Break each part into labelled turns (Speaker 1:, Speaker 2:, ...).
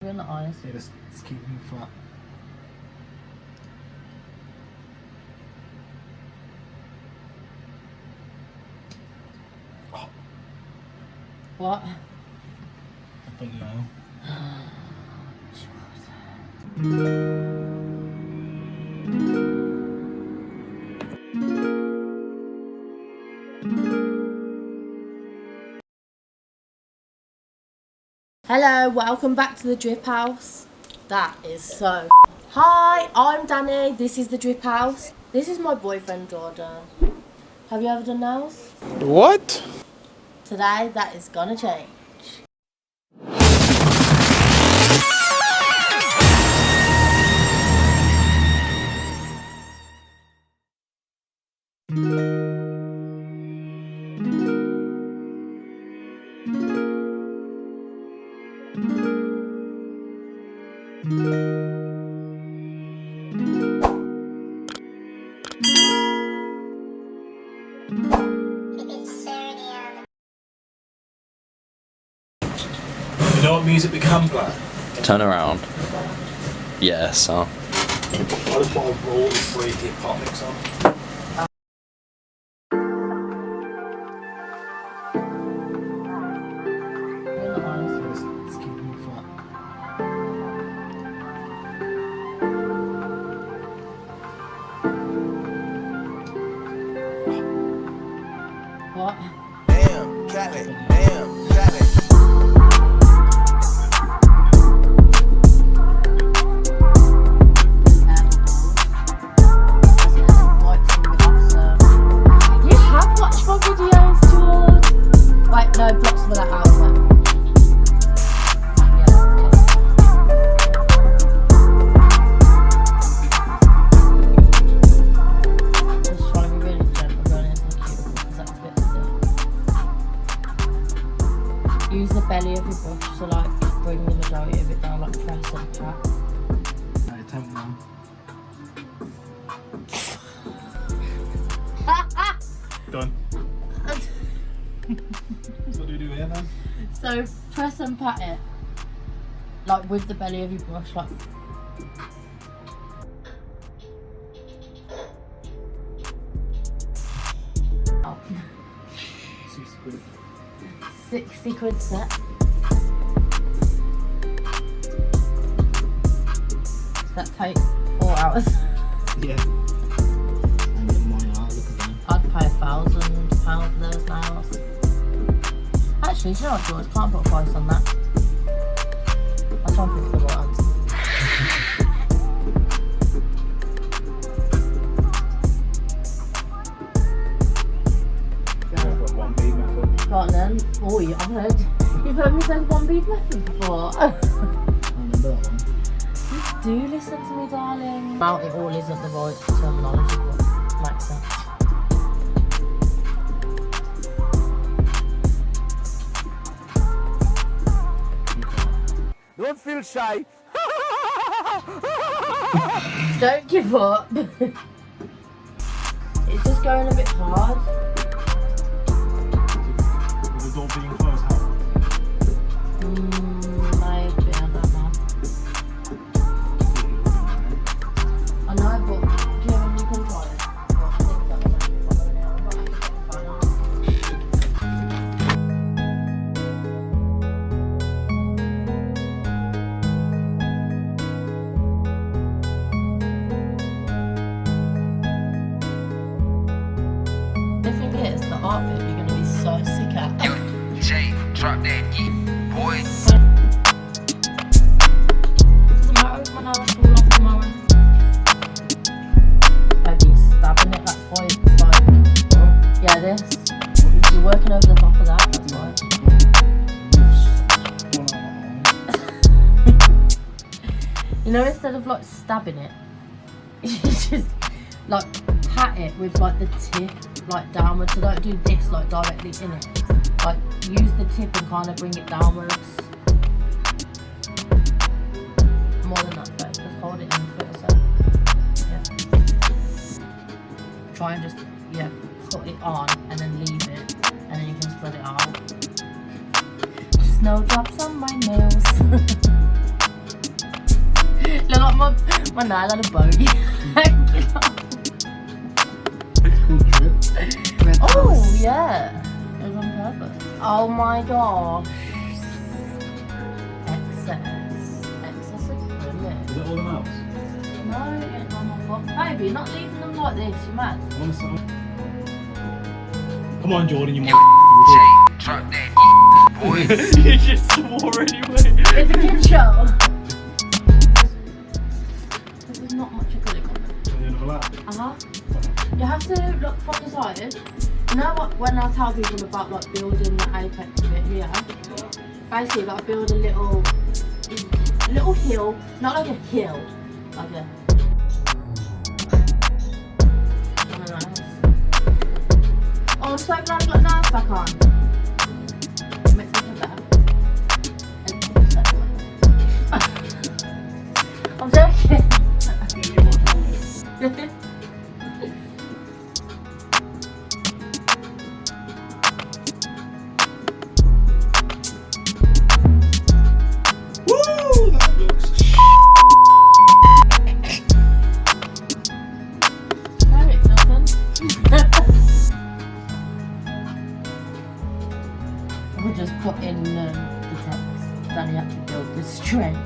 Speaker 1: You're not honest.
Speaker 2: Yeah, just keep them flat.
Speaker 1: What?
Speaker 2: I think you know.
Speaker 1: Hello, welcome back to the Drip House. That is so... Hi, I'm Danny. This is the Drip House. This is my boyfriend, Jordan. Have you ever done nails?
Speaker 2: What?
Speaker 1: Today, that is gonna change.
Speaker 2: You know what music we can play?
Speaker 3: Turn around. Yeah, so.
Speaker 2: I just want to roll this free hip hop mix on.
Speaker 1: You're not honest.
Speaker 2: Just keep them flat.
Speaker 1: What?
Speaker 4: Damn, got it. Damn, got it.
Speaker 1: You have watched my videos, Jord. Wait, no, block some of that out. Just trying to be really gentle going into the cuticle because that's a bit stiff. Use the belly of your brush to like bring the majority of it down, like press and pat.
Speaker 2: Right, 10-1. Done. So what do we do here then?
Speaker 1: So press and pat it, like with the belly of your brush, like. Oh.
Speaker 2: 60 quid.
Speaker 1: 60 quid set. That take 4 hours.
Speaker 2: Yeah. And then money out, look at them.
Speaker 1: I'd pay £1,000 for those nails. Actually, do you know what, George? Can't put a price on that. I'll try and think of the right answer.
Speaker 2: I've got one bead method.
Speaker 1: Go on then. Oh, I've heard. You've heard me say the one bead method before.
Speaker 2: I remember that one.
Speaker 1: Do listen to me, darling. Well, it all isn't the right terminology, but makes sense.
Speaker 4: Don't feel shy.
Speaker 1: Don't give up. It's just going a bit hard.
Speaker 2: With the door being closed, how?
Speaker 1: Maybe, I don't know. I know, but Kieran, you can try it. But I think that might be following it. But I think it's fine. The thing is, the art bit you're going to be so sick at.
Speaker 4: Jay, drop that yeet, boy.
Speaker 1: Doesn't matter if my nails fall off tomorrow. Maybe stabbing it, that's why it's like... Yeah, this. You're working over the top of that, that's why. You know, instead of like stabbing it, you just like pat it with like the tip like downwards. So don't do this like directly in it. Like use the tip and kind of bring it downwards. More than that, but just hold it into it. So yeah. Try and just put it on and then leave it, and then you can spread it out. Snowdrops on my nails. My nail on a bogey.
Speaker 2: It's called drip.
Speaker 1: Oh, yeah. It was on purpose. Oh my gosh. Excess acrylic.
Speaker 2: Is it all the mouse?
Speaker 1: No, it's on my foot. Baby, you're not leaving them like this, you mad?
Speaker 2: Come on, Jordan, you
Speaker 4: Jay,
Speaker 2: might.
Speaker 4: drop that heat, boy.
Speaker 3: You just swore anyway.
Speaker 1: It's a kid show. There's not much acrylic on it. You have to look from the side. You know what? When I tell people about like building the apex of it here, basically like build a little hill, not like a hill, like a. Oh, I'm so glad I got nails back on. It makes me feel better. I'm joking.
Speaker 2: Woo! That looks
Speaker 1: No, it doesn't. We'll just put in the text. Danny had to build this string.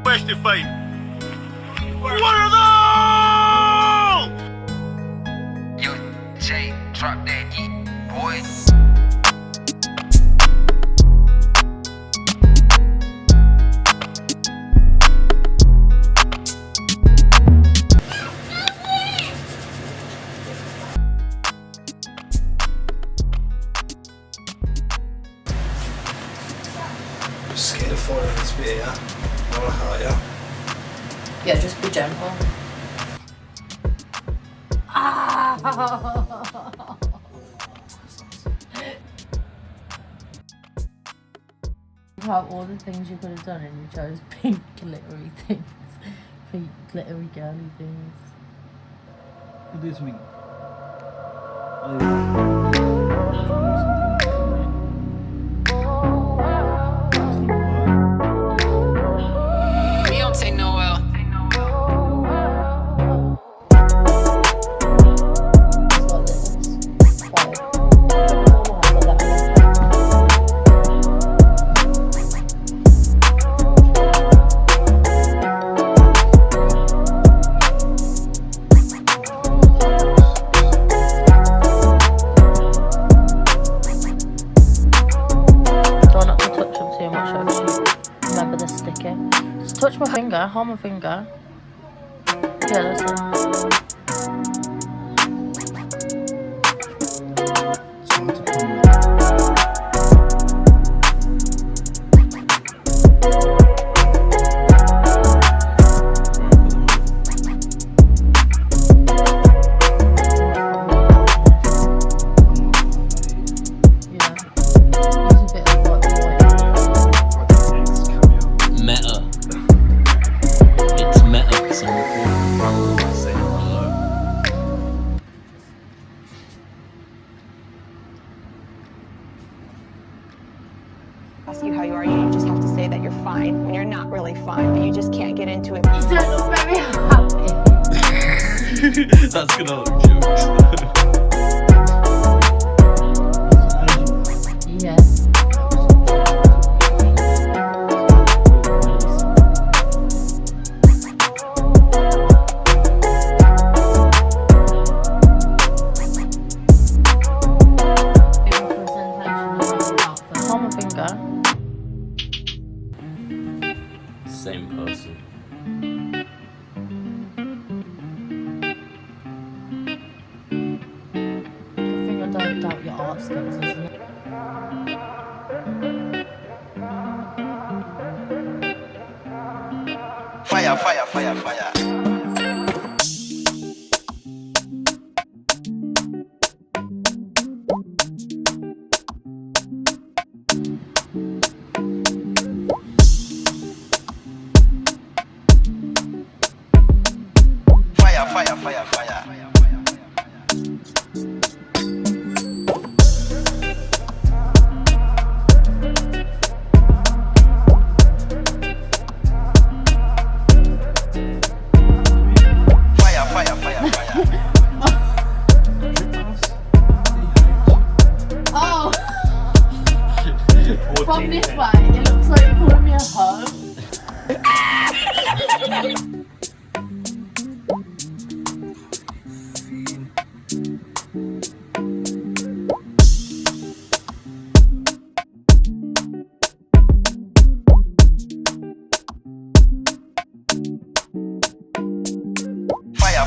Speaker 5: Question for you. What are those?
Speaker 4: Yo, Jay, drop that heat, boy.
Speaker 2: scared of falling this bit here. I wanna hurt ya.
Speaker 1: Yeah, just be gentle. Out all the things you could have done and you chose pink glittery things. Pink glittery girly things.
Speaker 2: We'll do something.
Speaker 6: We don't take no L.
Speaker 1: Touch my finger, hold my finger. Yeah, that's it.
Speaker 7: Ask you how you are, you just have to say that you're fine when you're not really fine, but you just can't get into it.
Speaker 1: You don't look very happy.
Speaker 3: That's gonna look jokes.
Speaker 1: Yeah.
Speaker 3: Same person.
Speaker 1: I think I don't doubt your art skills, isn't it?
Speaker 5: Fire, fire, fire, fire. Fire, fire, fire, fire.
Speaker 4: Fire,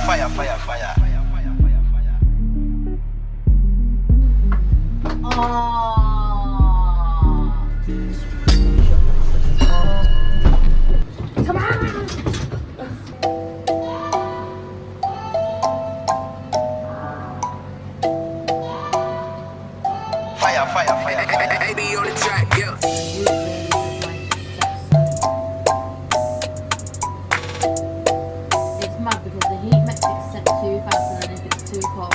Speaker 4: fire, fire, fire.
Speaker 1: Come on!
Speaker 4: Fire, fire, fire, fire.
Speaker 6: AB on the track, yeah.
Speaker 1: It's mad because the heat makes it set too fast and then if it's too cold.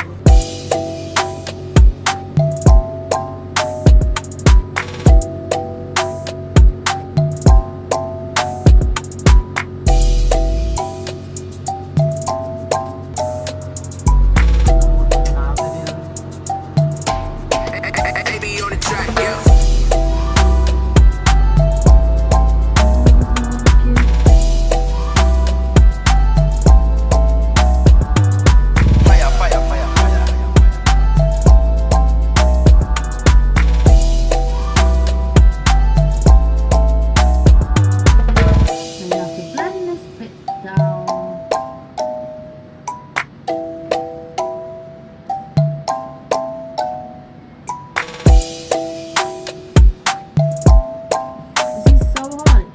Speaker 6: AB on the track, yeah.
Speaker 4: Fire, fire, fire, fire.
Speaker 1: So you have to blend this bit down. This is so hard.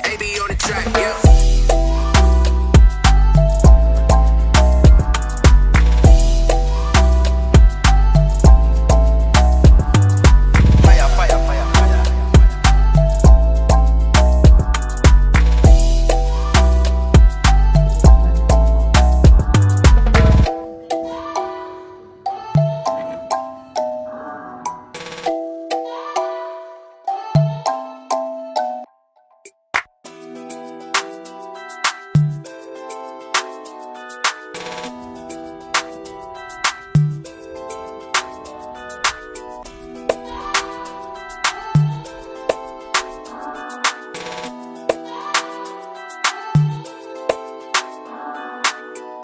Speaker 6: AB on the track, yeah.
Speaker 4: Fire, fire, fire, fire.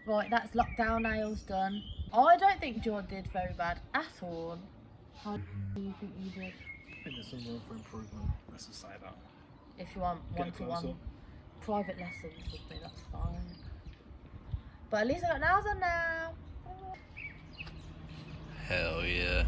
Speaker 1: Right, that's lockdown nails done. I don't think Jord did very bad at all. How do you think you did?
Speaker 2: I think there's some room for improvement. Let's just say that.
Speaker 1: If you want
Speaker 2: Get a
Speaker 1: one-to-one
Speaker 2: close-up.
Speaker 1: private lessons with me, that's fine. But at least I got nails on now.
Speaker 3: Hell yeah.